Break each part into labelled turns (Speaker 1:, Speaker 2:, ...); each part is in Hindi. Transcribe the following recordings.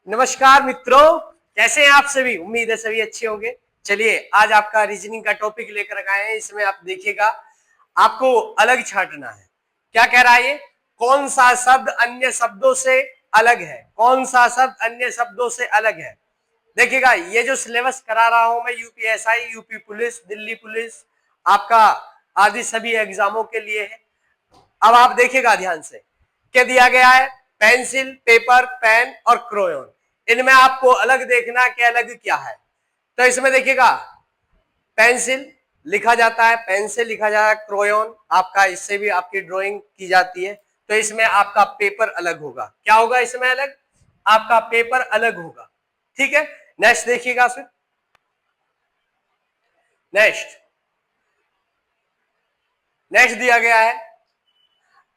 Speaker 1: नमस्कार मित्रों, कैसे हैं आप सभी। उम्मीद है सभी अच्छे होंगे। चलिए आज आपका रीजनिंग का टॉपिक लेकर आए हैं। इसमें आप देखिएगा, आपको अलग छांटना है। क्या कह रहा है ये? कौन सा शब्द अन्य शब्दों से अलग है, कौन सा शब्द अन्य शब्दों से अलग है। देखिएगा, ये जो सिलेबस करा रहा हूं मैं UPSI, UP police, Delhi police, आपका आदि सभी एग्जामों के लिए है। अब आप देखिएगा ध्यान से, क्या दिया गया है? पेंसिल, पेपर, पेन और क्रोयन। इनमें आपको अलग देखना कि अलग क्या है। तो इसमें देखिएगा, पेंसिल लिखा जाता है, पेन से लिखा जाता है, क्रोयन आपका इससे भी आपकी ड्राइंग की जाती है। तो इसमें आपका पेपर अलग होगा। क्या होगा इसमें अलग? आपका पेपर अलग होगा। ठीक है, नेक्स्ट देखिएगा। फिर नेक्स्ट नेक्स्ट दिया गया है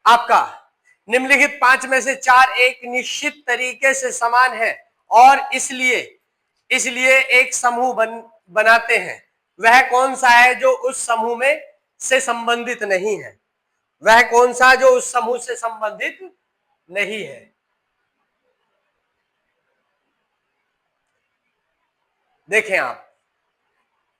Speaker 1: आपका, निम्नलिखित 5 में से 4 एक निश्चित तरीके से समान है और इसलिए इसलिए एक समूह बनाते हैं। वह कौन सा है जो उस समूह में से संबंधित नहीं है? वह कौन सा जो उस समूह से संबंधित नहीं है? देखें आप,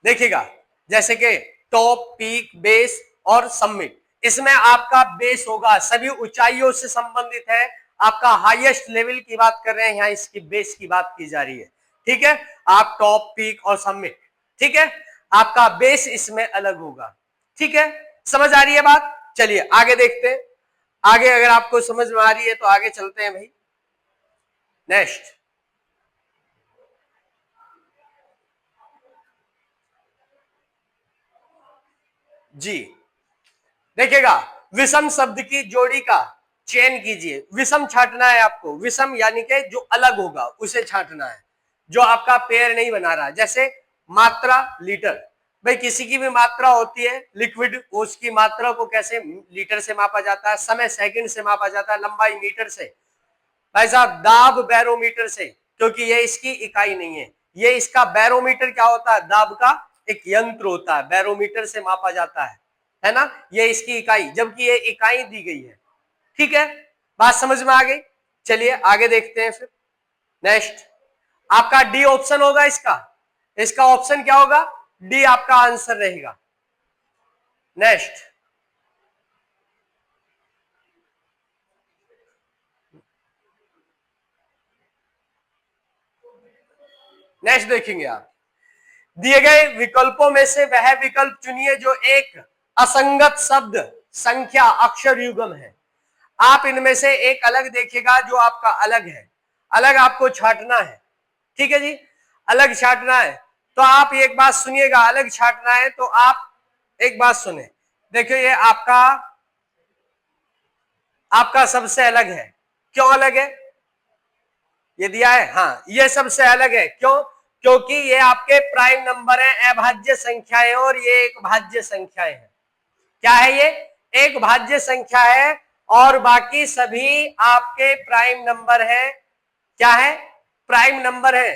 Speaker 1: देखिएगा, जैसे कि टॉप, पीक, बेस और समिट। इसमें आपका बेस होगा, सभी ऊंचाइयों से संबंधित है। आपका हाईएस्ट लेवल की बात कर रहे हैं, यहां इसकी बेस की बात की जा रही है। ठीक है, आप टॉप, पीक और समिट, ठीक है, आपका बेस इसमें अलग होगा। ठीक है, समझ आ रही है बात? चलिए आगे देखते हैं। आगे अगर आपको समझ में आ रही है तो आगे चलते हैं भाई। नेक्स्ट जी, देखिएगा, विषम शब्द की जोड़ी का चयन कीजिए। विषम छांटना है आपको, विषम यानी कि जो अलग होगा उसे छांटना है, जो आपका पेयर नहीं बना रहा। जैसे मात्रा, लीटर, भाई किसी की भी मात्रा होती है लिक्विड, उसकी मात्रा को कैसे लीटर से मापा जाता है, समय सेकंड से मापा जाता है, लंबाई मीटर से, भाई साहब दाब बैरोमीटर से, क्योंकि ये इसकी इकाई नहीं है। ये इसका बैरोमीटर क्या होता है? दाब का एक यंत्र होता है, बैरोमीटर से मापा जाता है ना। ये इसकी इकाई, जबकि ये इकाई दी गई है। ठीक है, बात समझ में आ गई। चलिए आगे देखते हैं फिर। नेक्स्ट आपका डी ऑप्शन होगा इसका। इसका ऑप्शन क्या होगा? डी आपका आंसर रहेगा। नेक्स्ट नेक्स्ट देखेंगे आप, दिए गए विकल्पों में से वह विकल्प चुनिए जो एक असंगत शब्द, संख्या, अक्षर युग्म है। आप इनमें से एक अलग देखिएगा जो आपका अलग है। अलग आपको छांटना है। ठीक है जी, अलग छांटना है। तो आप एक बात सुनिएगा, अलग छांटना है तो आप एक बात सुने। देखिए ये आपका आपका सबसे अलग है। क्यों अलग है? ये दिया है, हाँ, ये सबसे अलग है। क्यों? क्योंकि ये आपके प्राइम नंबर हैं, अभाज्य संख्याएं, और ये एक भाज्य संख्याएं हैं। क्या है ये? एक भाज्य संख्या है और बाकी सभी आपके प्राइम नंबर हैं। क्या है? प्राइम नंबर है।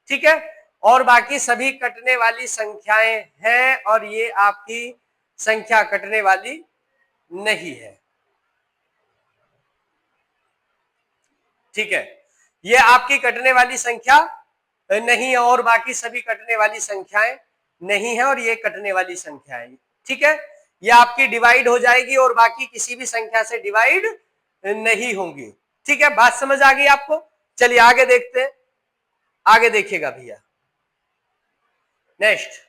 Speaker 1: ठीक है, और बाकी सभी कटने वाली संख्याएं हैं और ये आपकी संख्या कटने वाली नहीं है। ठीक है, ये आपकी कटने वाली संख्या नहीं है और बाकी सभी कटने वाली संख्याएं नहीं है और ये कटने वाली संख्या है। ठीक है, ये आपकी डिवाइड हो जाएगी और बाकी किसी भी संख्या से डिवाइड नहीं होंगी। ठीक है, बात समझ आ गई आपको? चलिए आगे देखते हैं। आगे देखिएगा भैया। नेक्स्ट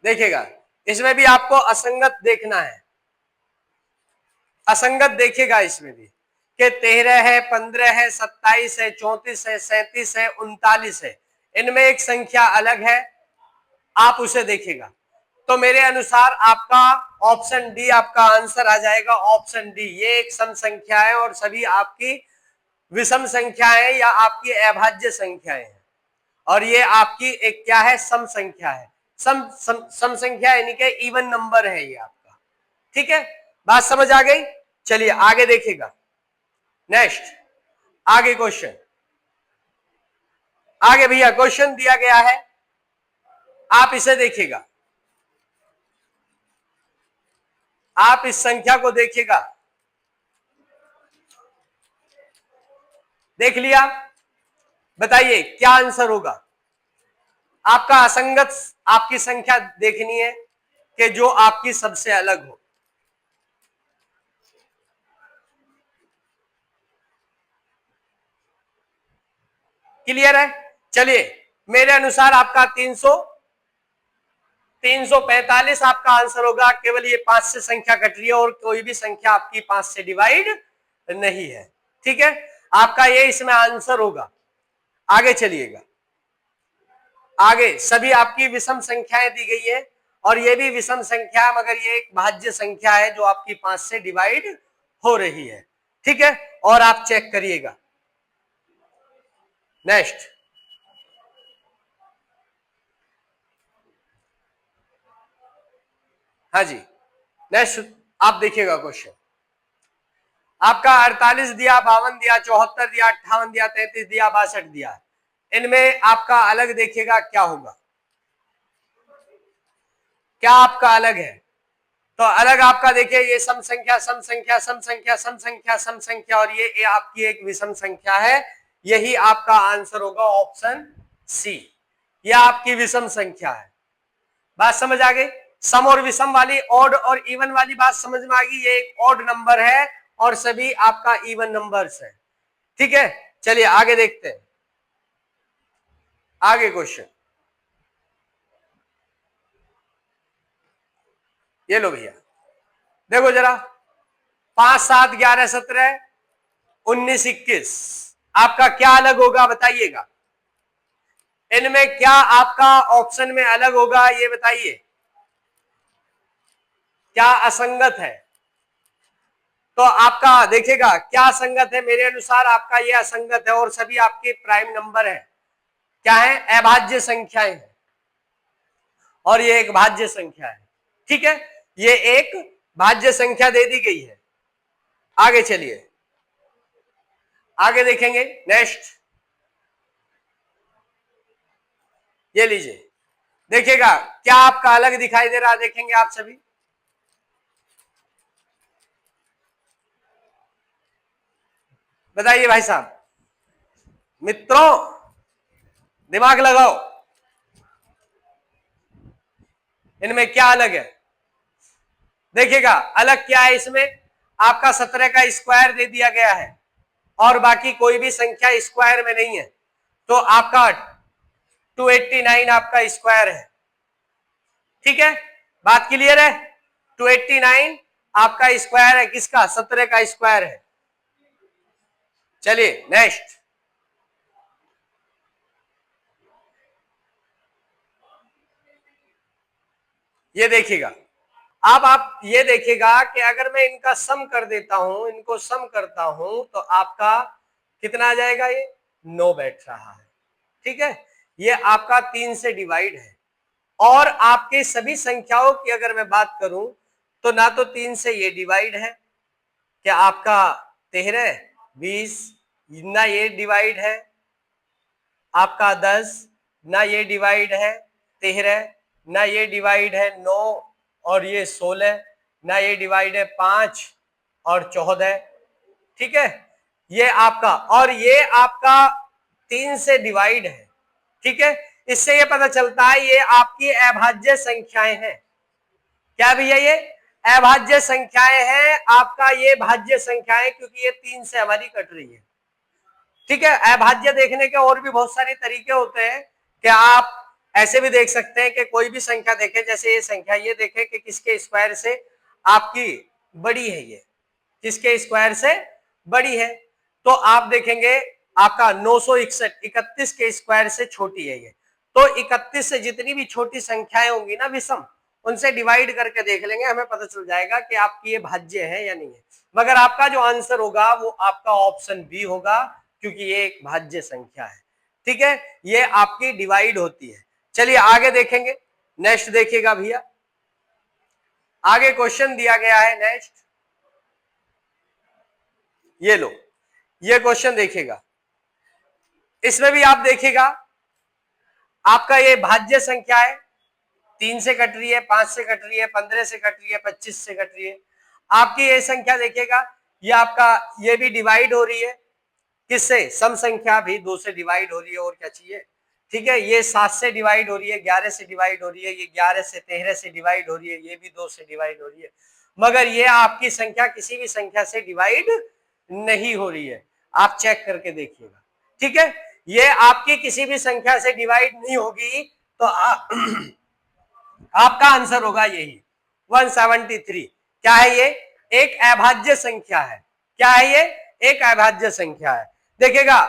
Speaker 1: देखिएगा, इसमें भी आपको असंगत देखना है। असंगत देखिएगा इसमें भी कि 13 है, 15 है, 27 है, 34 है, 37 है, 39 है। इनमें एक संख्या अलग है, आप उसे देखिएगा। तो मेरे अनुसार आपका ऑप्शन डी आपका आंसर आ जाएगा। ऑप्शन डी, ये एक सम संख्या है और सभी आपकी विषम संख्याएं या आपकी अभाज्य संख्याएं हैं और ये आपकी एक क्या है? सम संख्या है। सम संख्या यानी कि इवन नंबर है ये आपका। ठीक है, बात समझ आ गई? चलिए आगे देखिएगा। नेक्स्ट आगे क्वेश्चन, आगे भैया क्वेश्चन दिया गया है, आप इसे देखिएगा। आप इस संख्या को देखिएगा। देख लिया, बताइए क्या आंसर होगा। आपका असंगत आपकी संख्या देखनी है कि जो आपकी सबसे अलग हो। क्लियर है? चलिए, मेरे अनुसार आपका 345 आपका आंसर होगा। केवल ये 5 से संख्या कट रही है और कोई भी संख्या आपकी 5 से डिवाइड नहीं है। ठीक है, आपका ये इसमें आंसर होगा। आगे चलिएगा, आगे सभी आपकी विषम संख्याएं दी गई है और ये भी विषम संख्या है, मगर ये एक भाज्य संख्या है जो आपकी 5 से डिवाइड हो रही है। ठीक है, और आप चेक करिएगा। नेक्स्ट, हाँ जी, नेक्स्ट आप देखिएगा क्वेश्चन। आपका 48 दिया, 52 दिया, 74 दिया, 58 दिया, 33 दिया, 62 दिया। इनमें आपका अलग देखिएगा क्या होगा। क्या आपका अलग है? तो अलग आपका देखिए, ये सम संख्या, सम संख्या, सम संख्या, सम संख्या, सम संख्या, और ये आपकी एक विषम संख्या है। यही आपका आंसर होगा ऑप्शन सी। यह आपकी विषम संख्या है। बात समझ आ गई? सम और विषम वाली, ऑड और इवन वाली बात समझ में आ गई। ये एक ऑड नंबर है और सभी आपका इवन नंबर्स है। ठीक है, चलिए आगे देखते हैं। आगे क्वेश्चन ये लो भैया, देखो जरा, 5, 7, 11, 17, 19, 21 आपका क्या अलग होगा बताइएगा। इनमें क्या आपका ऑप्शन में अलग होगा ये बताइए। क्या असंगत है? तो आपका देखिएगा क्या असंगत है। मेरे अनुसार आपका ये असंगत है और सभी आपके प्राइम नंबर है। क्या है? अभाज्य संख्याएं हैं और ये एक भाज्य संख्या है। ठीक है, ये एक भाज्य संख्या दे दी गई है। आगे चलिए, आगे देखेंगे। नेक्स्ट, ये लीजिए, देखिएगा क्या आपका अलग दिखाई दे रहा है। देखेंगे आप सभी, बताइए भाई साहब, मित्रों दिमाग लगाओ, इनमें क्या अलग है। देखिएगा अलग क्या है इसमें। आपका 17 का स्क्वायर दे दिया गया है और बाकी कोई भी संख्या स्क्वायर में नहीं है। तो आपका 289 आपका स्क्वायर है। ठीक है, बात क्लियर है? 289 आपका स्क्वायर है। किसका? 17 का स्क्वायर है। चलिए नेक्स्ट, ये देखिएगा। अब आप ये देखिएगा कि अगर मैं इनका सम कर देता हूं, इनको सम करता हूं, तो आपका कितना आ जाएगा? ये 9 बैठ रहा है। ठीक है, ये आपका 3 से डिवाइड है। और आपके सभी संख्याओं की अगर मैं बात करूं तो ना तो 3 से ये डिवाइड है, क्या आपका 13, 20, ना ये डिवाइड है, आपका 10, ना ये डिवाइड है 13, ना ये डिवाइड है 9 और ये 16, ना ये डिवाइड है 5 और 14। ठीक है, ये आपका, और ये आपका 3 से डिवाइड है। ठीक है, इससे ये पता चलता है ये आपकी अभाज्य संख्याएं हैं। क्या भैया? ये अभाज्य संख्याएं हैं। आपका ये भाज्य संख्याएं, क्योंकि ये 3 से हमारी कट रही है। ठीक है, अभाज्य देखने के और भी बहुत सारे तरीके होते हैं कि आप ऐसे भी देख सकते हैं कि कोई भी संख्या देखें, जैसे ये संख्या, ये देखें कि किसके स्क्वायर से आपकी बड़ी है, ये किसके स्क्वायर से बड़ी है। तो आप देखेंगे आपका 961 31 के स्क्वायर से छोटी है ये। तो 31 से जितनी भी छोटी संख्याएं होंगी ना विषम, उनसे डिवाइड करके देख लेंगे, हमें पता चल जाएगा कि आपकी ये भाज्य है या नहीं है। मगर आपका जो आंसर होगा वो आपका ऑप्शन बी होगा, क्योंकि ये एक भाज्य संख्या है। ठीक है, ये आपकी डिवाइड होती है। चलिए आगे देखेंगे। नेक्स्ट देखिएगा भैया, आगे क्वेश्चन दिया गया है। नेक्स्ट ये लो, ये क्वेश्चन देखिएगा। इसमें भी आप देखिएगा आपका ये भाज्य संख्या है, 3 से कट रही है, 5 से कट रही है, 15 से कट रही है, 25 से कट रही है। आपकी ये संख्या देखिएगा, ये आपका ये भी डिवाइड हो रही है, किससे? सम संख्या भी 2 से डिवाइड हो रही है, और क्या चाहिए? ठीक है, ये 7 से डिवाइड हो रही है, 11 से डिवाइड हो रही है, ये 11 से 13 से डिवाइड हो रही है, ये भी 2 से डिवाइड हो रही है, मगर ये आपकी संख्या किसी भी संख्या से डिवाइड नहीं हो रही है। आप चेक करके देखिएगा। ठीक है, ये आपकी किसी भी संख्या से डिवाइड नहीं होगी, तो आपका आंसर होगा यही 173। क्या है ये? एक अभाज्य संख्या है। क्या है ये? एक अभाज्य संख्या है। देखिएगा,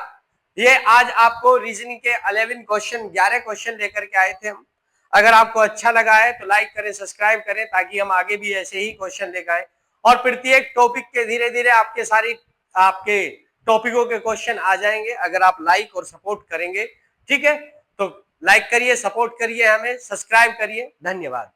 Speaker 1: ये आज आपको रीजनिंग के 11 क्वेश्चन 11 क्वेश्चन लेकर के आए थे हम। अगर आपको अच्छा लगा है तो लाइक करें, सब्सक्राइब करें, ताकि हम आगे भी ऐसे ही क्वेश्चन लेकर आए और प्रत्येक टॉपिक के धीरे धीरे आपके टॉपिकों के क्वेश्चन आ जाएंगे, अगर आप लाइक और सपोर्ट करेंगे। ठीक है, तो लाइक करिए, सपोर्ट करिए, हमें सब्सक्राइब करिए। धन्यवाद।